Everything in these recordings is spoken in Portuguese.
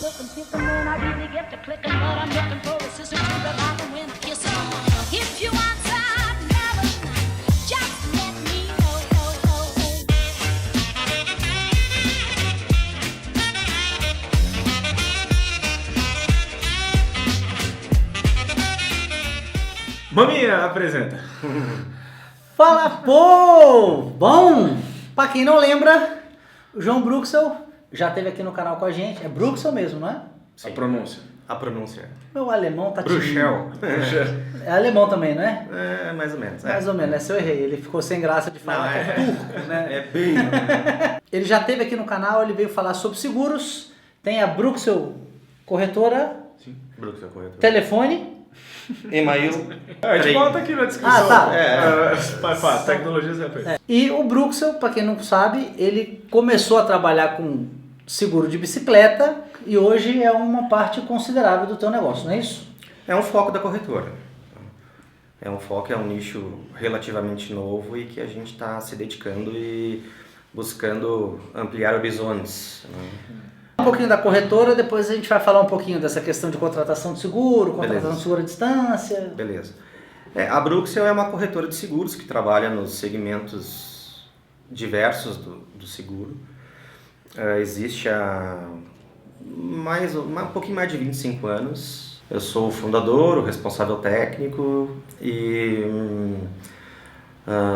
looking, thinking when I really get to clicking, but I'm looking for a sister to the bottom when I kiss her. If you want some, never mind, just let me know. Maminha, apresenta. Fala, pô! Bom, pra quem não lembra, o João Bruxel já esteve aqui no canal com a gente. É Bruxel mesmo, não é? Sim. A pronúncia. A pronúncia. Meu alemão tá Bruxel. É alemão também, não é? É, mais ou menos. Mais ou menos, né? Se eu errei. Ele ficou sem graça de falar que é turco, né? É bem. Ele já esteve aqui no canal, ele veio falar sobre seguros. Tem a Bruxel Corretora. Sim, Bruxel Corretora. Telefone. E-mail. A gente bota aqui na descrição. Ah, tá. Fácil, tecnologias é. E o Bruxel, para quem não sabe, ele começou a trabalhar com seguro de bicicleta e hoje é uma parte considerável do teu negócio, não é isso? É um foco da corretora. É um nicho relativamente novo e que a gente está se dedicando e buscando ampliar horizontes. Né? Um pouquinho da corretora, depois a gente vai falar um pouquinho dessa questão de contratação de seguro, contratação de seguro à distância. Beleza. A Bruxel é uma corretora de seguros que trabalha nos segmentos diversos do seguro. Existe há um pouquinho mais de 25 anos. Eu sou o fundador, o responsável técnico e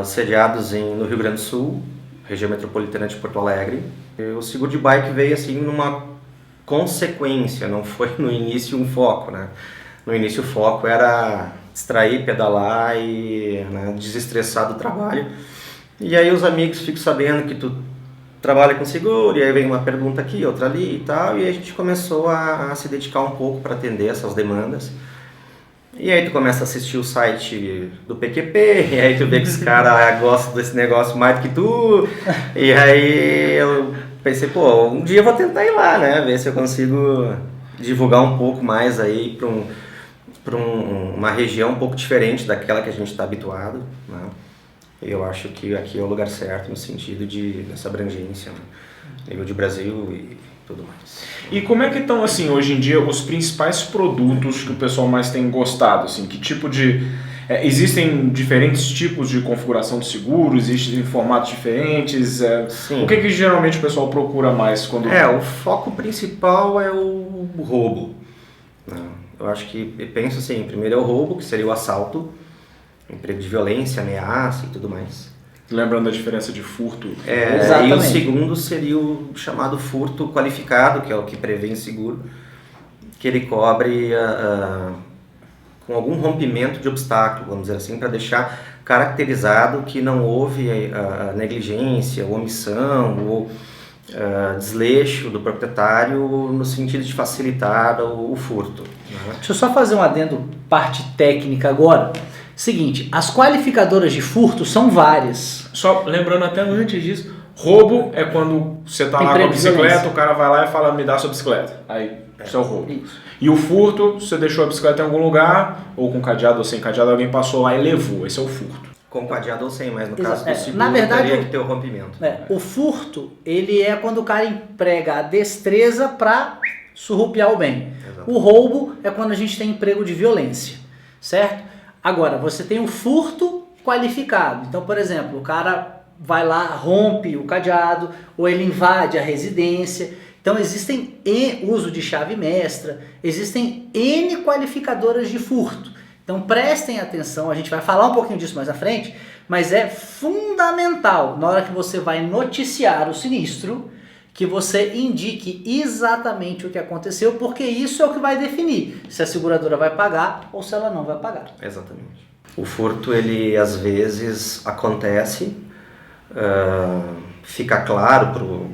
sediados no Rio Grande do Sul, região metropolitana de Porto Alegre. O seguro de bike veio assim numa consequência, não foi no início um foco, né? No início o foco era distrair, pedalar e desestressar do trabalho. E aí os amigos ficam sabendo que tu trabalha com seguro, e aí vem uma pergunta aqui, outra ali e tal, e a gente começou a se dedicar um pouco para atender essas demandas. E aí tu começa a assistir o site do PQP, e aí tu vê que os caras gostam desse negócio mais do que tu, e aí eu pensei, pô, um dia eu vou tentar ir lá, né, ver se eu consigo divulgar um pouco mais aí para uma região um pouco diferente daquela que a gente está habituado, né. Eu acho que aqui é o lugar certo no sentido dessa abrangência, né? Nível de Brasil e tudo mais. E como é que estão, assim, hoje em dia, os principais produtos que o pessoal mais tem gostado? Assim, que tipo de... existem diferentes tipos de configuração de seguro? Existem formatos diferentes? Sim. O que geralmente o pessoal procura mais quando... O foco principal é o roubo. Eu acho que, penso assim, primeiro é o roubo, que seria o assalto, emprego de violência, ameaça e tudo mais. Lembrando a diferença de furto. E o segundo seria o chamado furto qualificado, que é o que prevê em seguro, que ele cobre com algum rompimento de obstáculo, vamos dizer assim, para deixar caracterizado que não houve negligência, omissão ou desleixo do proprietário no sentido de facilitar o furto. Deixa eu só fazer um adendo, parte técnica agora. Seguinte, as qualificadoras de furto são várias. Só lembrando até antes disso, roubo é quando você tá lá com a bicicleta, o cara vai lá e fala, me dá sua bicicleta. Aí, isso é o roubo. Isso. E o furto, você deixou a bicicleta em algum lugar, ou com cadeado ou sem cadeado, alguém passou lá e levou. Esse é o furto. Com cadeado ou sem, mas no Exato. caso do seguro, Na verdade, teria que ter o rompimento. O furto, ele é quando o cara emprega a destreza para surrupiar o bem. Exato. O roubo é quando a gente tem emprego de violência, certo? Agora, você tem o furto qualificado. Então, por exemplo, o cara vai lá, rompe o cadeado, ou ele invade a residência. Então, existem uso de chave mestra, existem N qualificadoras de furto. Então, prestem atenção, a gente vai falar um pouquinho disso mais à frente, mas é fundamental, na hora que você vai noticiar o sinistro, que você indique exatamente o que aconteceu, porque isso é o que vai definir se a seguradora vai pagar ou se ela não vai pagar. Exatamente. O furto, ele às vezes acontece, fica claro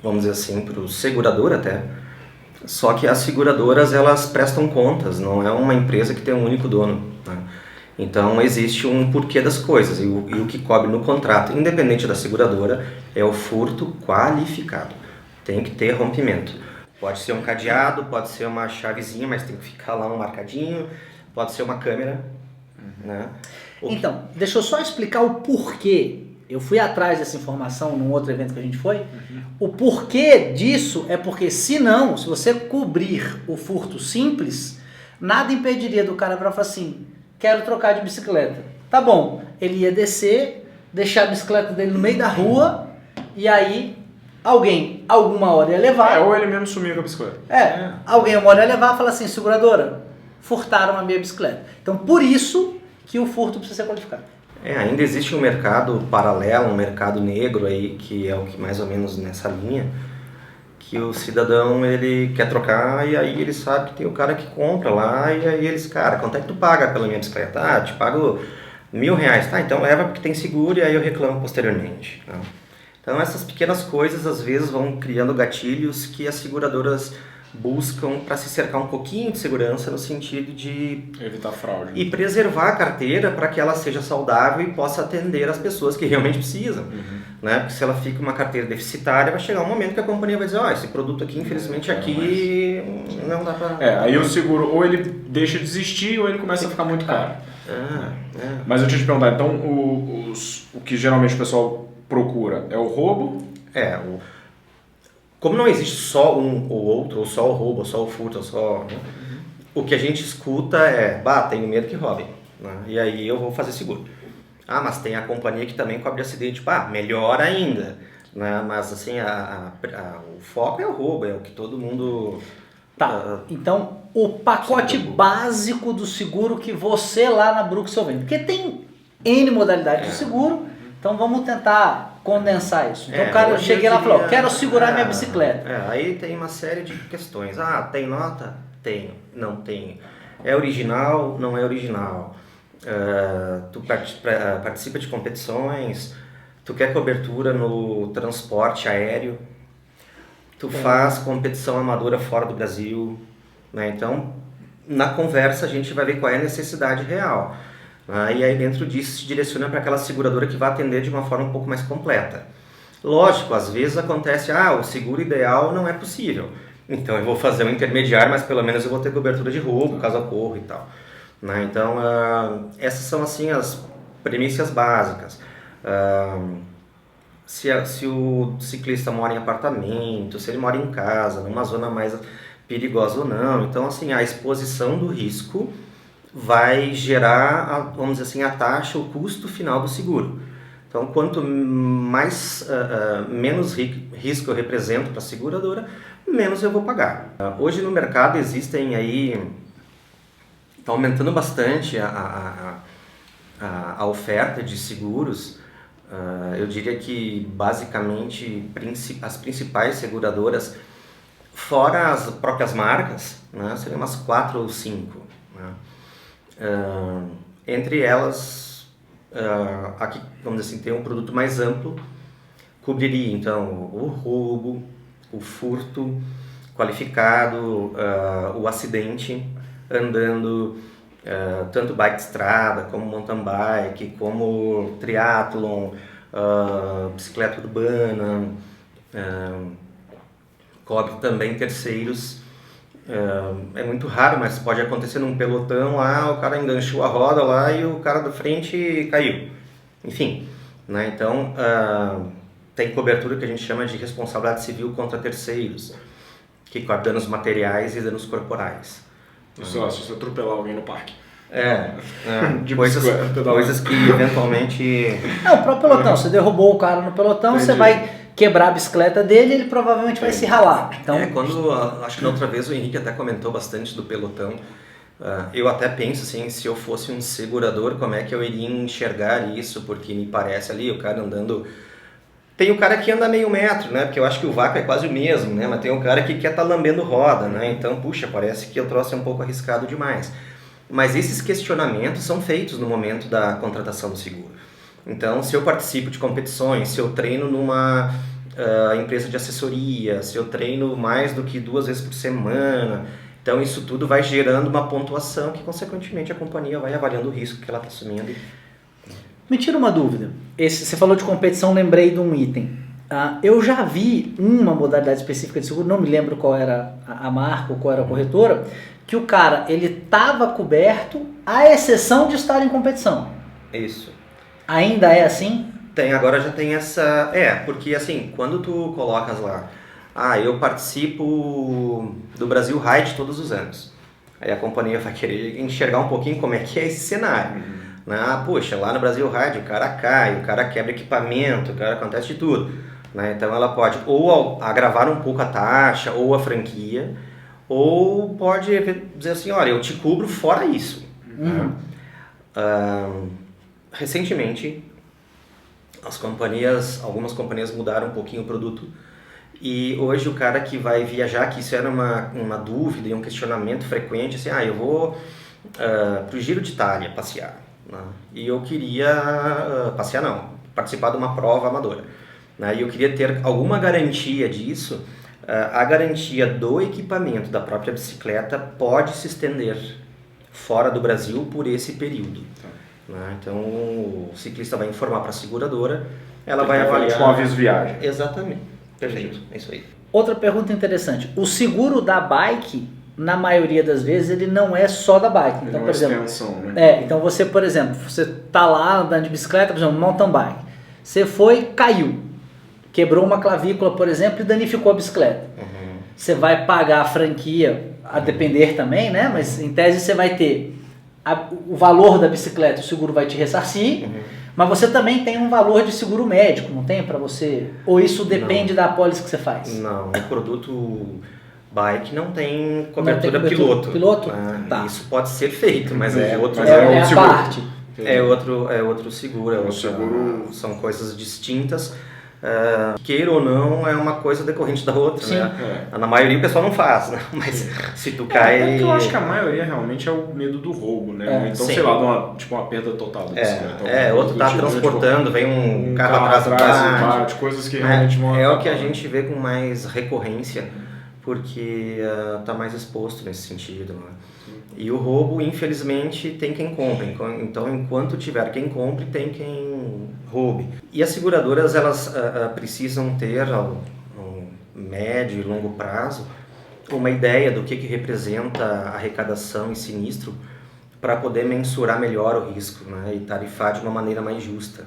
vamos dizer assim, para o segurador até, só que as seguradoras, elas prestam contas, não é uma empresa que tem um único dono, né? Então existe um porquê das coisas e o que cobre no contrato, independente da seguradora, é o furto qualificado. Tem que ter rompimento. Pode ser um cadeado, pode ser uma chavezinha, mas tem que ficar lá um marcadinho, pode ser uma câmera, né? Então, deixa eu só explicar o porquê eu fui atrás dessa informação num outro evento que a gente foi. O porquê disso é porque, se você cobrir o furto simples, nada impediria do cara para falar assim, quero trocar de bicicleta. Tá bom, ele ia descer, deixar a bicicleta dele no meio da rua, e aí alguém, alguma hora ia levar. Ou ele mesmo sumiu com a bicicleta. Alguém uma hora ia levar e falar assim, seguradora, furtaram a minha bicicleta. Então, por isso que o furto precisa ser qualificado. Ainda existe um mercado paralelo, um mercado negro aí, que é o que mais ou menos nessa linha, que o cidadão, ele quer trocar e aí ele sabe que tem o cara que compra lá e aí eles, cara, quanto é que tu paga pela minha bicicleta? Ah, te pago R$1.000, tá, então leva porque tem seguro e aí eu reclamo posteriormente. Então essas pequenas coisas às vezes vão criando gatilhos que as seguradoras buscam para se cercar um pouquinho de segurança no sentido de evitar fraude. E preservar a carteira para que ela seja saudável e possa atender as pessoas que realmente precisam. Né? Porque se ela fica uma carteira deficitária, vai chegar um momento que a companhia vai dizer, esse produto aqui, infelizmente, aqui não dá para... Aí o seguro, ou ele deixa de existir, ou ele começa a ficar muito caro. Mas eu tinha te perguntar, então, o que geralmente o pessoal procura é o roubo? Como não existe só um ou outro, ou só o roubo, ou só o furto, ou só... Né? O que a gente escuta é, tenho medo que roubem, né? E aí eu vou fazer seguro. Mas tem a companhia que também cobre acidente, melhor ainda, né? Mas assim, o foco é o roubo, é o que todo mundo... Então, o pacote básico do seguro que você lá na Bruxel vende, porque tem N modalidades de seguro, então vamos tentar condensar isso. Então o cara, eu cheguei lá e falou, quero segurar minha bicicleta. Aí tem uma série de questões. Tem nota? Tenho. Não tenho. É original? Não é original. Tu participa de competições? Tu quer cobertura no transporte aéreo? Tu faz competição amadora fora do Brasil? Né? Então, na conversa a gente vai ver qual é a necessidade real. E aí dentro disso se direciona para aquela seguradora que vai atender de uma forma um pouco mais completa. Lógico, às vezes acontece, o seguro ideal não é possível. Então eu vou fazer um intermediário, mas pelo menos eu vou ter cobertura de roubo, caso ocorra e tal. Né? Então essas são assim as premissas básicas. Se o ciclista mora em apartamento, se ele mora em casa, numa zona mais perigosa ou não. Então assim, a exposição do risco vai gerar, vamos dizer assim, a taxa, o custo final do seguro. Então, quanto menos risco eu represento para a seguradora, menos eu vou pagar. Hoje no mercado existem aí, está aumentando bastante a oferta de seguros. Eu diria que basicamente as principais seguradoras, fora as próprias marcas, né, seriam umas 4 ou 5. Né? Entre elas, aqui, vamos dizer assim, tem um produto mais amplo, cobriria então o roubo, o furto qualificado, o acidente, andando tanto bike de estrada, como mountain bike, como triatlon, bicicleta urbana, cobre também terceiros. É muito raro, mas pode acontecer num pelotão lá, o cara enganchou a roda lá e o cara da frente caiu. Enfim, né? Então tem cobertura que a gente chama de responsabilidade civil contra terceiros, que cobre danos materiais e danos corporais. Se você atropelar alguém no parque. Coisas que eventualmente... O próprio pelotão, você derrubou o cara no pelotão, você vai quebrar a bicicleta dele, ele provavelmente vai se ralar. Então, acho que na outra vez o Henrique até comentou bastante do pelotão. Eu até penso assim, se eu fosse um segurador, como é que eu iria enxergar isso? Porque me parece ali o cara andando... Tem o cara que anda meio metro, né? Porque eu acho que o vácuo é quase o mesmo, né? Mas tem o cara que quer estar lambendo roda, né? Então, parece que o troço é um pouco arriscado demais. Mas esses questionamentos são feitos no momento da contratação do seguro. Então, se eu participo de competições, se eu treino numa empresa de assessoria, se eu treino mais do que 2 vezes por semana, então isso tudo vai gerando uma pontuação que, consequentemente, a companhia vai avaliando o risco que ela está assumindo. Me tira uma dúvida. Você falou de competição, lembrei de um item. Eu já vi uma modalidade específica de seguro, não me lembro qual era a marca ou qual era a corretora, que o cara, ele estava coberto, à exceção de estar em competição. Isso. Ainda é assim? Agora já tem essa... porque assim, quando tu colocas lá, eu participo do Brasil Ride todos os anos. Aí a companhia vai querer enxergar um pouquinho como é que é esse cenário. Né? Poxa, lá no Brasil Ride o cara cai, o cara quebra equipamento, o cara acontece de tudo. Né? Então ela pode ou agravar um pouco a taxa ou a franquia, ou pode dizer assim, olha, eu te cubro fora isso. Né? Recentemente, algumas companhias mudaram um pouquinho o produto, e hoje o cara que vai viajar, que isso era uma dúvida e um questionamento frequente, assim, eu vou para o Giro de Itália passear, né? E eu queria participar de uma prova amadora, né? E eu queria ter alguma garantia disso. A garantia do equipamento da própria bicicleta pode se estender fora do Brasil por esse período. Né? Então o ciclista vai informar para a seguradora, ela vai avaliar... Com aviso viagem. Exatamente. Perfeito, é isso aí. Outra pergunta interessante, o seguro da bike, na maioria das vezes, ele não é só da bike. Então, por exemplo, extensão, né? então você, por exemplo, você tá lá andando de bicicleta, por exemplo, mountain bike, você caiu, quebrou uma clavícula, por exemplo, e danificou a bicicleta. Você vai pagar a franquia, a depender também, né? Mas em tese você vai ter o valor da bicicleta, o seguro vai te ressarcir, mas você também tem um valor de seguro médico, não tem para você? Ou isso depende da apólice que você faz? Não, o produto bike não tem cobertura piloto. Né? Tá. Isso pode ser feito, mas é outro é a parte. É outro seguro, são coisas distintas. Queira ou não, é uma coisa decorrente da outra. Sim. Né? Na maioria o pessoal não faz, né? Mas se tu cai... eu acho que a maioria realmente é o medo do roubo, né? Ou então, sei lá, uma perda total da bicicleta. Outro tá transportando, vem um carro atrás bate, coisas que realmente vão... É o que a gente vê com mais recorrência, porque tá mais exposto nesse sentido. Né? E o roubo, infelizmente, tem quem compre. Então, enquanto tiver quem compre, tem quem roube. E as seguradoras, elas precisam ter, a médio e longo prazo, uma ideia do que representa a arrecadação e sinistro para poder mensurar melhor o risco, né? E tarifar de uma maneira mais justa.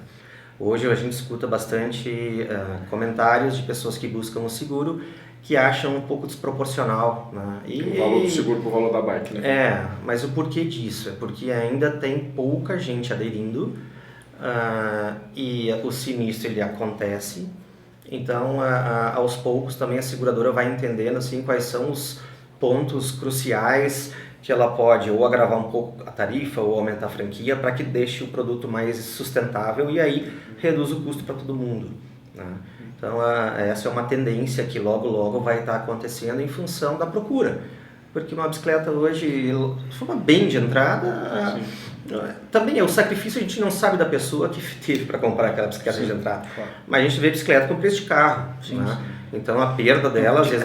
Hoje a gente escuta bastante comentários de pessoas que buscam o seguro que acham um pouco desproporcional, né? O valor do seguro para o valor da bike, né? Mas o porquê disso? É porque ainda tem pouca gente aderindo e o sinistro ele acontece. Então, aos poucos também a seguradora vai entendendo assim, quais são os pontos cruciais que ela pode ou agravar um pouco a tarifa ou aumentar a franquia para que deixe o produto mais sustentável e aí reduz o custo para todo mundo, né? Então, essa é uma tendência que logo vai estar acontecendo em função da procura. Porque uma bicicleta hoje, se for uma bem de entrada, também o sacrifício a gente não sabe da pessoa que teve para comprar aquela bicicleta de entrada. Claro. Mas a gente vê bicicleta com preço de carro. Né? Então, a perda dela, às vezes...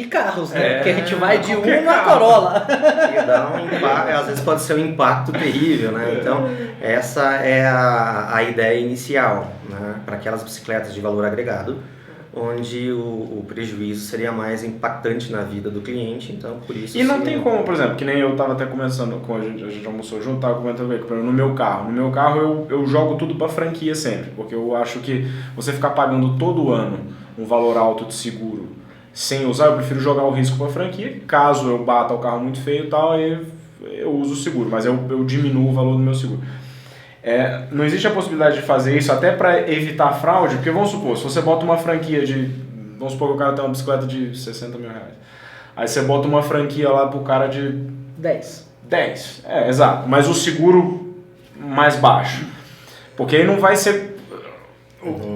Carros, né? Porque a gente vai de uma Corolla. E dá um impacto, às vezes pode ser um impacto terrível, né? Então, essa é a ideia inicial, né? Para aquelas bicicletas de valor agregado, onde o prejuízo seria mais impactante na vida do cliente, então por isso... E não tem como, por exemplo, que nem eu estava até conversando com a gente almoçou junto, estava comentando no meu carro eu jogo tudo para franquia sempre, porque eu acho que você ficar pagando todo ano um valor alto de seguro sem usar, eu prefiro jogar o risco para franquia, caso eu bata o carro muito feio e tal, aí eu uso o seguro, mas eu diminuo o valor do meu seguro. Não existe a possibilidade de fazer isso até para evitar fraude, porque vamos supor, se você bota uma franquia vamos supor que o cara tem uma bicicleta de 60 mil reais, aí você bota uma franquia lá pro cara de 10, exato, mas o seguro mais baixo, porque aí não vai ser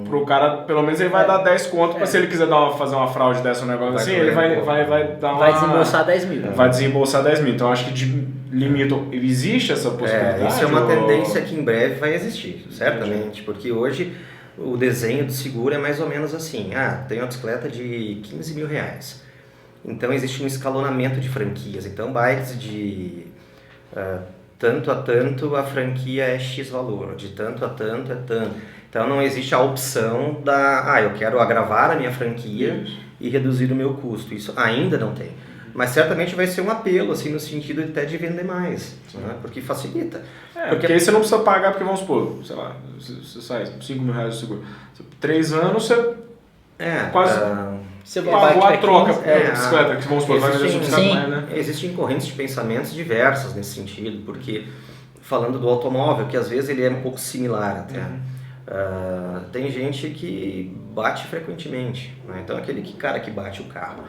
pro cara, pelo menos ele vai dar 10 conto, pra se ele quiser fazer uma fraude dessa, um negócio assim, ele vai dar uma... Vai desembolsar 10 mil. Vai desembolsar 10 mil, então acho que limita, existe essa possibilidade? Isso é uma tendência que em breve vai existir, certamente, porque hoje o desenho do seguro é mais ou menos assim, tem uma bicicleta de 15 mil reais, então existe um escalonamento de franquias, então bikes de tanto a tanto a franquia é X valor, de tanto a tanto é tanto. Então não existe a opção eu quero agravar a minha franquia e reduzir o meu custo. Isso ainda não tem. Mas certamente vai ser um apelo, assim, no sentido até de vender mais, né? Porque facilita. Porque aí você não precisa pagar, porque vamos supor, sei lá, você sai 5 mil reais de seguro. 3 anos você quase Você pagou a troca é, da bicicleta, que vamos supor, vai vender sua bicicleta sim. mais, né? Existem correntes de pensamentos diversas nesse sentido, porque falando do automóvel, que às vezes ele é um pouco similar até. Tem gente que bate frequentemente, né? Então aquele cara que bate o carro,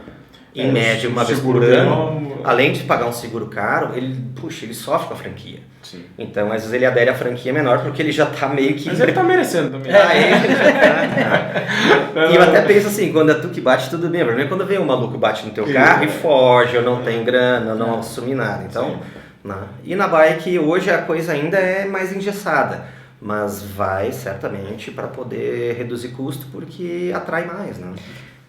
em média uma vez por ano, além de pagar um seguro caro, ele sofre com a franquia. Sim. Então às vezes ele adere à franquia menor porque ele já está meio que... Mas ele tá merecendo também. Ele já tá. E eu até penso assim, quando é tu que bate, tudo bem. Mas quando vem um maluco bate no teu carro e foge, ou não tem grana, ou não assume nada. Então, e na bike hoje a coisa ainda é mais engessada. Mas vai certamente para poder reduzir custo porque atrai mais, né?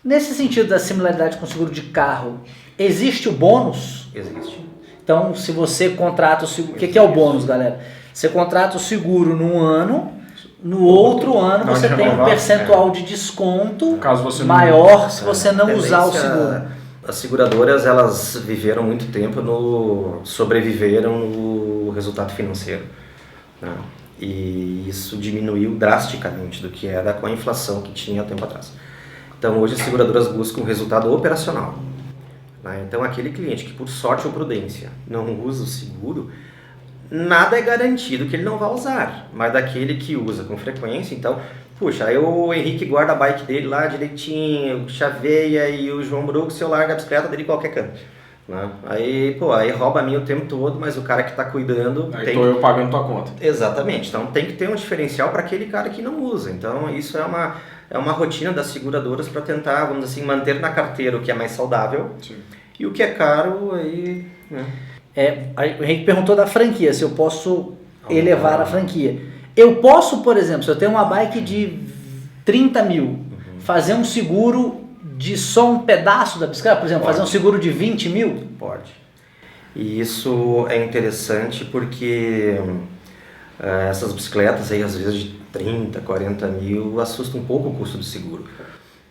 Nesse sentido da similaridade com o seguro de carro, existe o bônus? Existe. Então, se você contrata o seguro... O que é o bônus, galera? Você contrata o seguro num ano, no outro ano Não, você de tem um renovar, percentual de desconto Caso você não- maior se você não usar o seguro. As seguradoras, elas viveram muito tempo sobreviveram no resultado financeiro, né? E isso diminuiu drasticamente do que era com a inflação que tinha há tempo atrás. Então hoje as seguradoras buscam um resultado operacional, né? Então aquele cliente que por sorte ou prudência não usa o seguro, nada é garantido que ele não vá usar, mas daquele que usa com frequência, então, puxa, aí o Henrique guarda a bike dele lá direitinho, chaveia, e o João Brooks eu largo a bicicleta dele em qualquer canto, né? Aí rouba a mim o tempo todo, mas o cara que está cuidando... Aí tô eu pagando tua conta. Exatamente, então tem que ter um diferencial para aquele cara que não usa. Então isso é uma rotina das seguradoras para tentar, vamos dizer assim, manter na carteira o que é mais saudável. Sim. E o que é caro, aí... Né? O Henrique perguntou da franquia, se eu posso elevar a franquia. Eu posso, por exemplo, se eu tenho uma bike de 30 mil, fazer um seguro de só um pedaço da bicicleta? Por exemplo, fazer um seguro de 20 mil? Pode. E isso é interessante porque essas bicicletas aí, às vezes de 30, 40 mil, assustam um pouco o custo do seguro.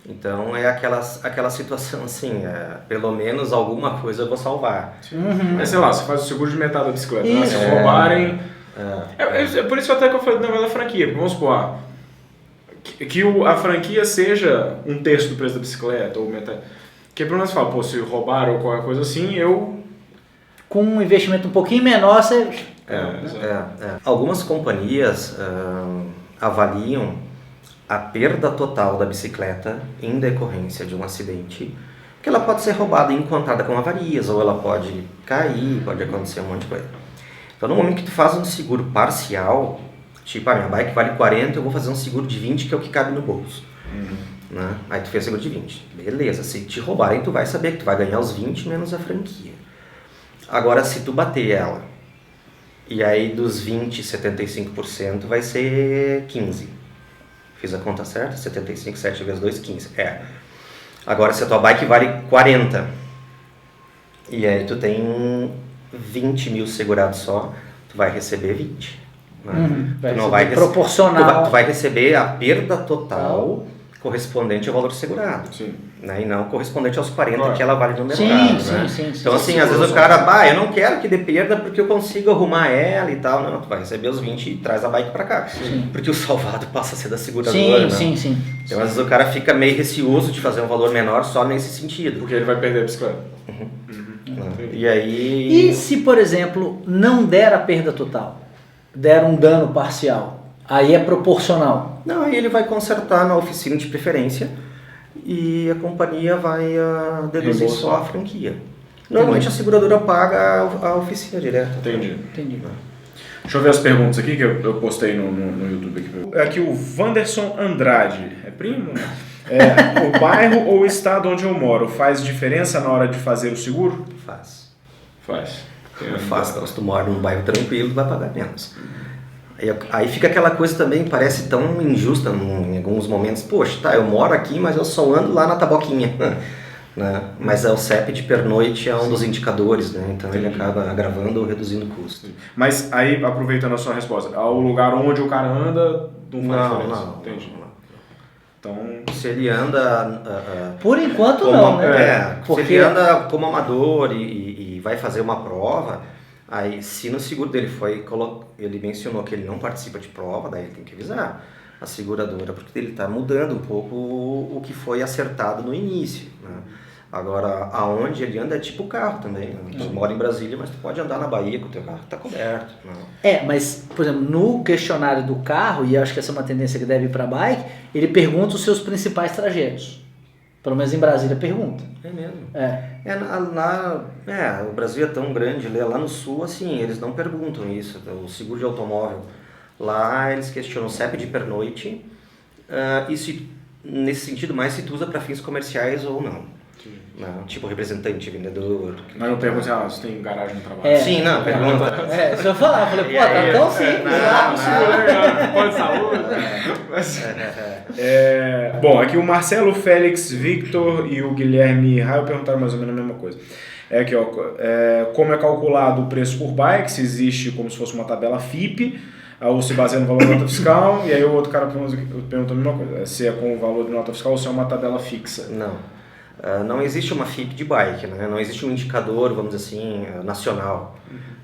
Então é aquela situação assim, pelo menos alguma coisa eu vou salvar. Mas sei lá, você faz o seguro de metade da bicicleta, né? Isso. Se roubarem... É por isso até que eu falei do negócio da franquia, porque vamos supor, que a franquia seja um terço do preço da bicicleta, ou metade. Porque pelo menos você fala, se roubaram ou qualquer coisa assim, eu... Com um investimento um pouquinho menor, você... Algumas companhias avaliam a perda total da bicicleta em decorrência de um acidente, que ela pode ser roubada e encontrada com avarias, ou ela pode cair, pode acontecer um monte de coisa. Então no momento que tu faz um seguro parcial, tipo, a minha bike vale 40, eu vou fazer um seguro de 20, que é o que cabe no bolso. Né? Aí tu fez seguro de 20. Beleza, se te roubarem, tu vai saber que tu vai ganhar os 20 menos a franquia. Agora, se tu bater ela, e aí dos 20, 75% vai ser 15. Fiz a conta certa? 75, 7 vezes 2, 15. Agora, se a tua bike vale 40, e aí tu tem 20 mil segurados só, tu vai receber 20. Né? Tu não vai proporcional. Tu vai receber a perda total correspondente ao valor segurado. Sim. Né? E não correspondente aos 40 Claro. que ela vale no mercado. Sim, né? sim. Então assim, às vezes o cara, eu não quero que dê perda porque eu consigo arrumar ela e tal. Não, tu vai receber os 20 e traz a bike pra cá. Sim. Porque o salvado passa a ser da seguradora. Sim, né? sim. Então às vezes o cara fica meio receoso de fazer um valor menor só nesse sentido. Porque ele vai perder a bicicleta. Né? Entendi. E aí... E se, por exemplo, não der a perda total, der um dano parcial, aí é proporcional? Não, aí ele vai consertar na oficina de preferência e a companhia vai deduzir Reembolso. só a franquia. Normalmente a seguradora paga a oficina direto. Entendi. Entendi. Deixa eu ver as perguntas aqui que eu postei no YouTube. Aqui. Aqui o Wanderson Andrade. É primo? O bairro ou o estado onde eu moro faz diferença na hora de fazer o seguro? Faz. Faz. Faz. Então, se tu mora num bairro tranquilo, tu vai pagar menos. Aí fica aquela coisa também, parece tão injusta em alguns momentos. Poxa, tá, eu moro aqui, mas eu só ando lá na Taboquinha. Né? Mas o CEP de pernoite é um dos indicadores, né? Então ele acaba agravando ou reduzindo o custo. Mas aí, aproveitando a sua resposta, ao lugar onde o cara anda, não faz diferença? Não. Entendi. Então, Se ele anda Por enquanto como, não, né? se ele anda como amador e vai fazer uma prova, aí se no seguro dele ele mencionou que ele não participa de prova, daí ele tem que avisar a seguradora, porque ele está mudando um pouco o que foi acertado no início, né? Agora, aonde ele anda é tipo carro também, né? Tu mora em Brasília, mas tu pode andar na Bahia com o teu carro que está coberto, né? Mas, por exemplo, no questionário do carro, e acho que essa é uma tendência que deve ir para bike, ele pergunta os seus principais trajetos. Pelo menos em Brasília pergunta. É mesmo. É. O Brasil é tão grande, lá no sul, assim, eles não perguntam isso. O seguro de automóvel, lá eles questionam o CEP de pernoite, e se, nesse sentido mais se tu usa para fins comerciais ou não. Não, tipo representante, vendedor. mas não pergunta se tem garagem no trabalho. Sim, não, pergunta. Se eu falar, eu falei, pô, tá tão simples lá no sul. Pode saúde. Bom, aqui o Marcelo, o Félix, Victor e o Guilherme Raio perguntaram mais ou menos a mesma coisa. Aqui, ó, como é calculado o preço por bike, se existe como se fosse uma tabela FIPE, ou se baseia no valor da nota fiscal, e aí o outro cara pergunta a mesma coisa, se é com o valor de nota fiscal ou se é uma tabela fixa. Não existe uma FIPE de bike, né? Não existe um indicador, vamos dizer assim, nacional.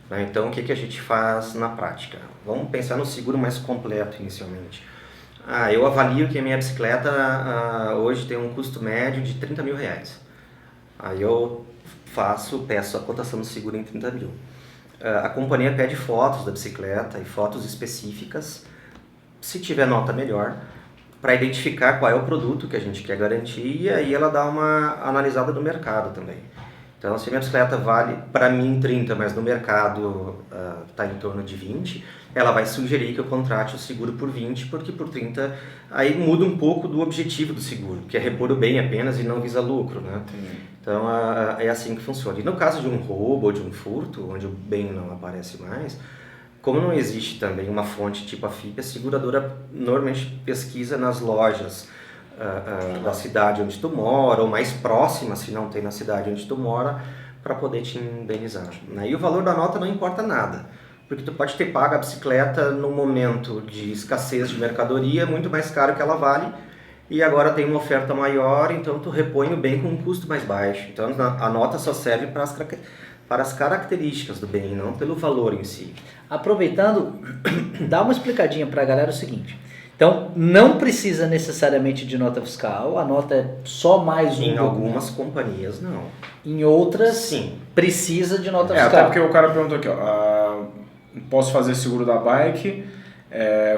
Né? Então, o que a gente faz na prática? Vamos pensar no seguro mais completo inicialmente. Eu avalio que a minha bicicleta hoje tem um custo médio de 30 mil reais. Aí eu peço a cotação do seguro em 30 mil. A companhia pede fotos da bicicleta e fotos específicas, se tiver nota melhor, para identificar qual é o produto que a gente quer garantir, e aí ela dá uma analisada no mercado também. Então, se a minha bicicleta vale para mim 30, mas no mercado está em torno de 20, ela vai sugerir que eu contrate o seguro por 20, porque por 30 aí muda um pouco do objetivo do seguro, que é repor o bem apenas e não visa lucro, né? Então, é assim que funciona. E no caso de um roubo ou de um furto, onde o bem não aparece mais, como não existe também uma fonte tipo a FIPE, a seguradora normalmente pesquisa nas lojas da cidade onde tu mora, ou mais próxima, se não tem na cidade onde tu mora, para poder te indenizar. Né? E o valor da nota não importa nada, porque tu pode ter pago a bicicleta no momento de escassez de mercadoria, muito mais caro que ela vale, e agora tem uma oferta maior, então tu repõe o bem com um custo mais baixo. Então a nota só serve para as características do bem, não pelo valor em si. Aproveitando, dá uma explicadinha para a galera o seguinte. Então, não precisa necessariamente de nota fiscal, a nota é só mais um. Em algumas companhias, não. Em outras, sim, precisa de nota fiscal. Até porque o cara perguntou aqui, ó, posso fazer seguro da bike,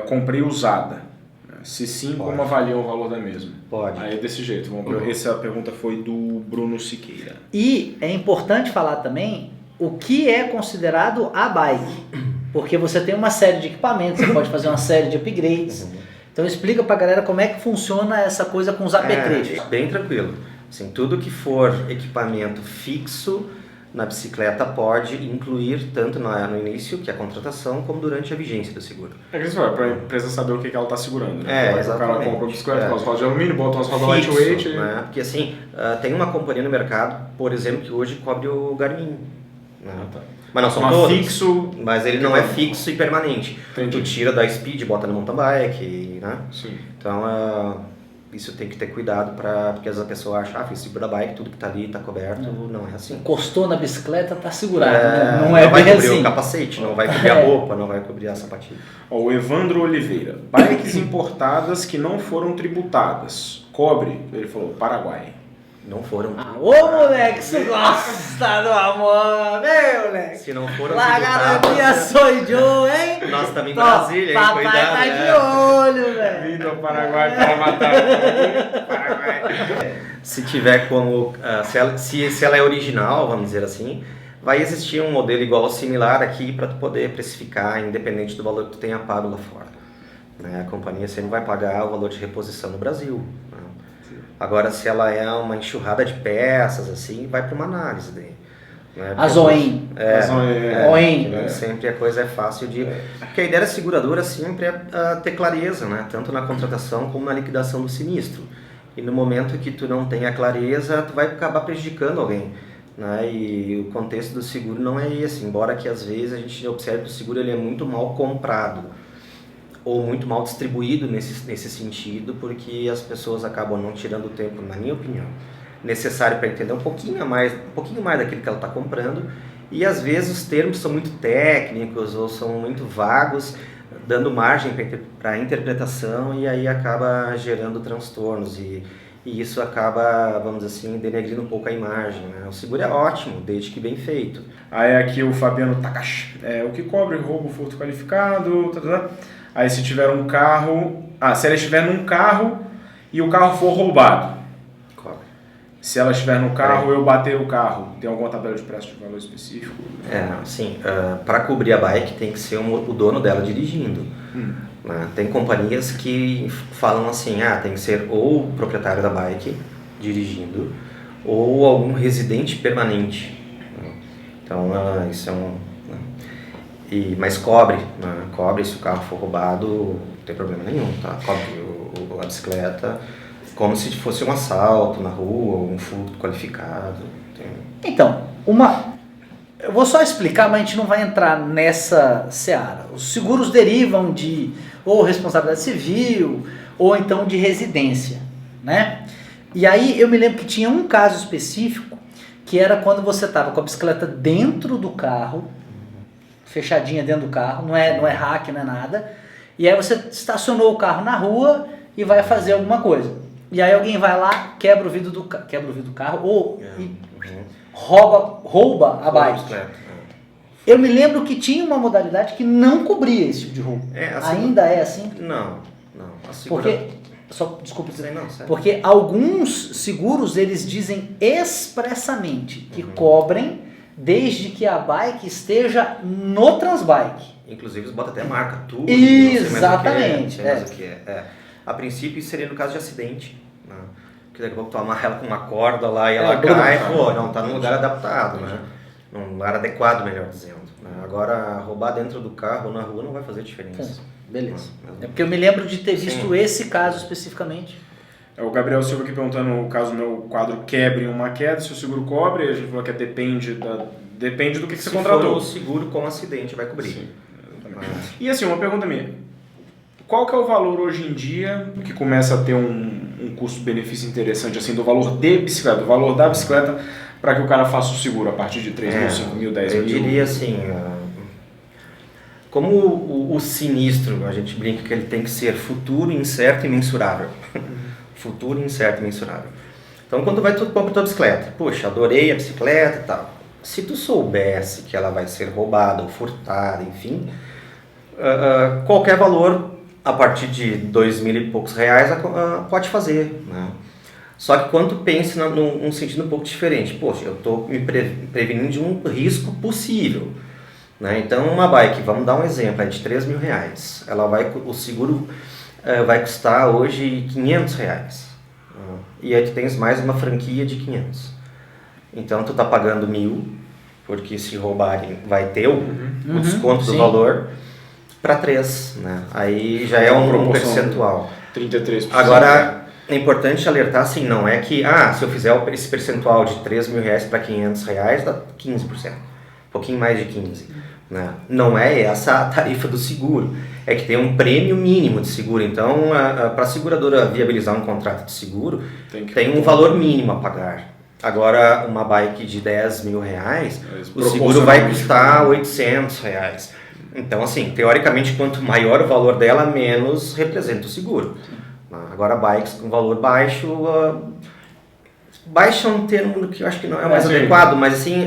comprei usada. Se sim, Pode. como avaliam o valor da mesma? Pode. Aí é desse jeito. Essa pergunta foi do Bruno Siqueira. E é importante falar também o que é considerado a bike. Porque você tem uma série de equipamentos, você pode fazer uma série de upgrades. Então explica pra galera como é que funciona essa coisa com os apetrechos. Bem tranquilo. Assim, tudo que for equipamento fixo na bicicleta pode incluir tanto no início, que é a contratação, como durante a vigência do seguro. É que isso é para a empresa saber o que ela está segurando. Né? Exatamente. O cara compra a bicicleta com as rodas de alumínio, bota umas rodas lightweight. Né? Porque assim, tem uma companhia no mercado, por exemplo, que hoje cobre o Garmin. Né? Tá. Mas não são Mas todos. Fixo. Mas ele não é fixo e permanente. Entendi. Tu tira da Speed, bota no mountain bike, né? Sim. Então, isso tem que ter cuidado, porque às vezes a pessoa acha, fiz seguro da bike, tudo que tá ali tá coberto, não é assim. Encostou na bicicleta, tá segurado. Né? Não é vai bem cobrir assim. o capacete, não vai cobrir a roupa, não vai cobrir a sapatilha. Ó, o Evandro Oliveira. Bikes importadas que não foram tributadas. Cobre, ele falou, Paraguai. Não foram. Ô moleque, você gosta do amor, meu moleque. Se não foram La garantia tributadas, sou eu, hein? nós estamos em Brasília, hein? Papai Cuidado, tá né? de olho, velho. Vindo ao Paraguai para matar. Paraguai. Se tiver como, se ela é original, vamos dizer assim, vai existir um modelo igual ou similar aqui para tu poder precificar, independente do valor que tu tenha pago lá fora. Né? A companhia sempre vai pagar o valor de reposição no Brasil. Né? Agora, se ela é uma enxurrada de peças, assim, vai para uma análise daí. Né? A Zoin. Que nem sempre a coisa é fácil de... Porque a ideia da seguradora sempre é ter clareza, né? Tanto na contratação como na liquidação do sinistro. E no momento que tu não tem a clareza, tu vai acabar prejudicando alguém. Né? E o contexto do seguro não é esse, embora que às vezes a gente observe que o seguro ele é muito mal comprado. ou muito mal distribuído nesse sentido, porque as pessoas acabam não tirando o tempo, na minha opinião, necessário para entender um pouquinho mais daquilo que ela está comprando, e às vezes os termos são muito técnicos ou são muito vagos, dando margem para interpretação, e aí acaba gerando transtornos, e isso acaba, vamos dizer assim, denegrindo um pouco a imagem, né? O seguro é ótimo, desde que bem feito. Aí aqui o Fabiano Takashi, o que cobre roubo, furto qualificado, Aí se tiver um carro, se ela estiver num carro e o carro for roubado, Cobre. se ela estiver no carro eu bater o carro, tem alguma tabela de preço de valor específico? Sim, para cobrir a bike tem que ser o dono dela dirigindo. Né? Tem companhias que falam assim, tem que ser ou o proprietário da bike dirigindo ou algum residente permanente. Né? Então isso é mas cobre, né? Cobre se o carro for roubado, não tem problema nenhum, tá? Cobre a bicicleta como se fosse um assalto na rua ou um furto qualificado. Então, eu vou só explicar, mas a gente não vai entrar nessa seara. Os seguros derivam de ou responsabilidade civil ou então de residência, né? E aí eu me lembro que tinha um caso específico que era quando você estava com a bicicleta dentro do carro, fechadinha dentro do carro, não é hack, não é nada, e aí você estacionou o carro na rua e vai fazer alguma coisa. E aí alguém vai lá, quebra o vidro do carro ou rouba a bike. Eu me lembro que tinha uma modalidade que não cobria esse tipo de roubo. Ainda é assim? Não. Porque, desculpa dizer, porque alguns seguros eles dizem expressamente que cobrem desde que a bike esteja no Transbike. Inclusive bota até a marca, tudo. Exatamente. A princípio isso seria no caso de acidente, né? Que daqui a pouco tu amarra ela com uma corda lá e ela cai, não tá num lugar adaptado, né? Num lugar adequado, melhor dizendo. Né? Agora, roubar dentro do carro ou na rua não vai fazer diferença. Beleza. É porque eu me lembro de ter visto esse caso especificamente. O Gabriel Silva aqui perguntando, caso meu quadro quebre em uma queda, se o seguro cobre, a gente falou que depende do que você contratou. Se for o seguro com acidente, vai cobrir. Sim, E assim, uma pergunta minha. Qual que é o valor hoje em dia que começa a ter um custo-benefício interessante, assim, do valor de bicicleta, do valor da bicicleta, para que o cara faça o seguro a partir de 3 mil, 5 mil, 10 mil? Eu diria assim, como o sinistro, a gente brinca que ele tem que ser futuro, incerto e mensurável. Futuro, incerto e mensurável. Então, quando tu compra tua bicicleta, poxa, adorei a bicicleta e tal. Se tu soubesse que ela vai ser roubada ou furtada, enfim, qualquer valor a partir de 2.000 e poucos reais pode fazer, né? Só que quando tu pensa num sentido um pouco diferente, poxa, eu estou me prevenindo de um risco possível, né? Então, uma bike, vamos dar um exemplo, é de 3 mil reais. O seguro vai custar hoje 500 reais. E aí tu tens mais uma franquia de 500. Então tu tá pagando 1.000, porque se roubarem vai ter o desconto do valor, para 3, né? Aí já é um percentual. 33%. Agora, é importante alertar assim, não é que, se eu fizer esse percentual de 3 mil reais para 500 reais, dá 15%. Um pouquinho mais de 15%. Né? Não é essa a tarifa do seguro. É que tem um prêmio mínimo de seguro. Então, para a seguradora viabilizar um contrato de seguro, tem um valor mínimo a pagar. Agora, uma bike de 10 mil reais, o seguro vai custar 800 reais. Então, assim, teoricamente, quanto maior o valor dela, menos representa o seguro. Agora, bikes com valor baixo... Baixo é um termo que eu acho que não é mais adequado, mas assim,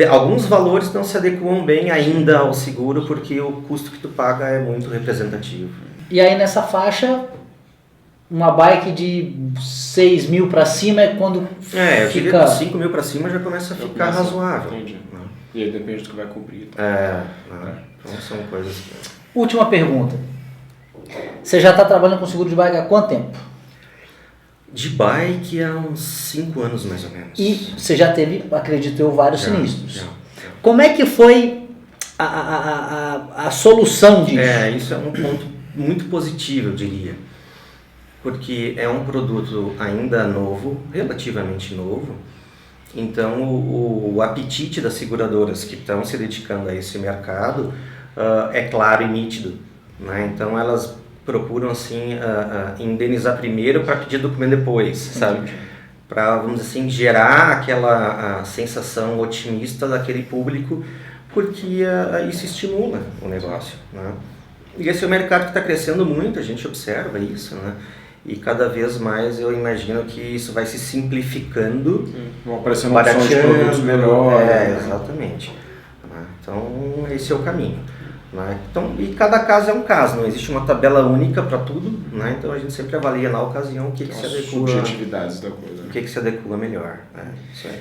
alguns valores não se adequam bem ainda ao seguro, porque o custo que tu paga é muito representativo. E aí nessa faixa, uma bike de 6 mil para cima é quando eu diria de 5 mil para cima já começa a ficar razoável. Entendi. E aí depende do que vai cobrir. Então são coisas... Última pergunta. Você já está trabalhando com seguro de bike há quanto tempo? De bike há uns 5 anos mais ou menos. E você já teve, acredito eu, vários sinistros. Já. Como é que foi a solução disso? Isso é um ponto muito positivo, eu diria. Porque é um produto ainda novo, relativamente novo. Então o apetite das seguradoras que estão se dedicando a esse mercado é claro e nítido. né? Então elas procuram assim indenizar primeiro para pedir documento depois, sabe? Para, vamos dizer assim, gerar aquela sensação otimista daquele público, porque isso estimula o negócio, né? E esse é um mercado que está crescendo muito, a gente observa isso, né? E cada vez mais eu imagino que isso vai se simplificando, vão aparecendo opções de produtos melhores. Exatamente. Né? Então esse é o caminho. Né? Então, e cada caso é um caso, não existe uma tabela única para tudo, né? Então a gente sempre avalia na ocasião o que se adequa, subjetividades da coisa. o que se adequa melhor. Isso aí.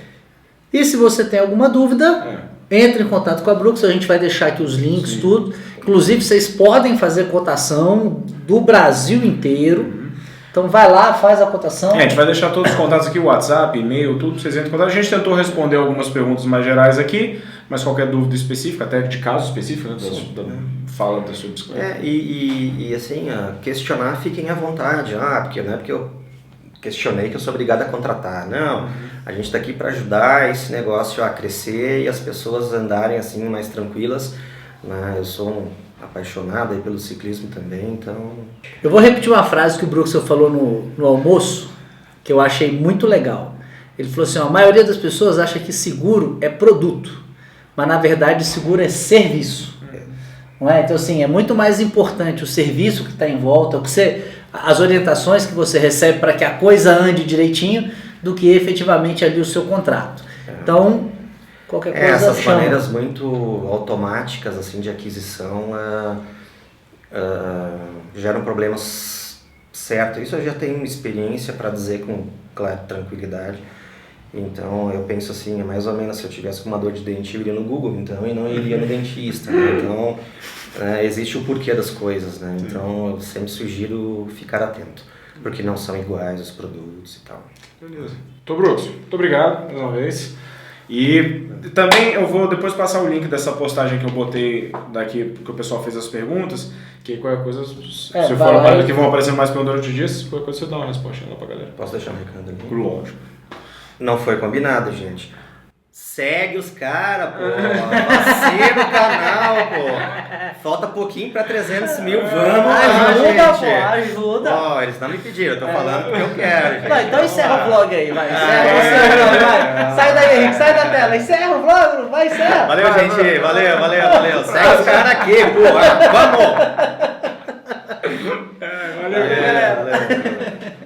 E se você tem alguma dúvida, entre em contato com a Brooks, a gente vai deixar aqui os links, tudo. Inclusive, vocês podem fazer cotação do Brasil inteiro. Então vai lá, faz a cotação. A gente vai deixar todos os contatos aqui, WhatsApp, e-mail, tudo, vocês entram em contato. A gente tentou responder algumas perguntas mais gerais aqui, mas qualquer dúvida específica, até de caso específico, né, fala da sua bicicleta. E assim, questionar, fiquem à vontade. Porque não é porque eu questionei que eu sou obrigado a contratar. Não, a gente está aqui para ajudar esse negócio a crescer e as pessoas andarem assim mais tranquilas. Né? Eu sou apaixonado aí pelo ciclismo também, então... Eu vou repetir uma frase que o Brooks falou no almoço, que eu achei muito legal. Ele falou assim, a maioria das pessoas acha que seguro é produto, mas na verdade seguro é serviço. Não é? Então assim, é muito mais importante o serviço que está em volta, as orientações que você recebe para que a coisa ande direitinho, do que efetivamente ali o seu contrato. Então, qualquer coisa essas chama. maneiras muito automáticas assim, de aquisição geram problemas, certo? Isso eu já tenho experiência para dizer com tranquilidade. Então eu penso assim, é mais ou menos se eu tivesse com uma dor de dente, eu iria no Google, então, e não iria no dentista. Né? Então existe o porquê das coisas, né? Então eu sempre sugiro ficar atento, porque não são iguais os produtos e tal. Beleza. Brooks, muito obrigado mais uma vez. E também eu vou depois passar o link dessa postagem que eu botei daqui, que o pessoal fez as perguntas, que qualquer coisa, se for lá, que vão aparecer mais perguntas durante o dia, se qualquer coisa você dá uma resposta lá pra galera. Posso deixar um recado ali? Lógico. Não foi combinado, gente. Segue os caras, pô. Assina o canal, pô. Falta pouquinho pra 300 mil. Vamos lá, Ajuda, gente. pô, ajuda. Ó, eles não me pediram, eu tô falando porque eu quero, gente. Vai, então encerra o vlog aí, vai. Vai. Sai daí, Henrique, sai da tela. Encerra o vlog, vai, encerra. Valeu, gente. Valeu. Segue os caras aqui, pô. Vamos. Valeu.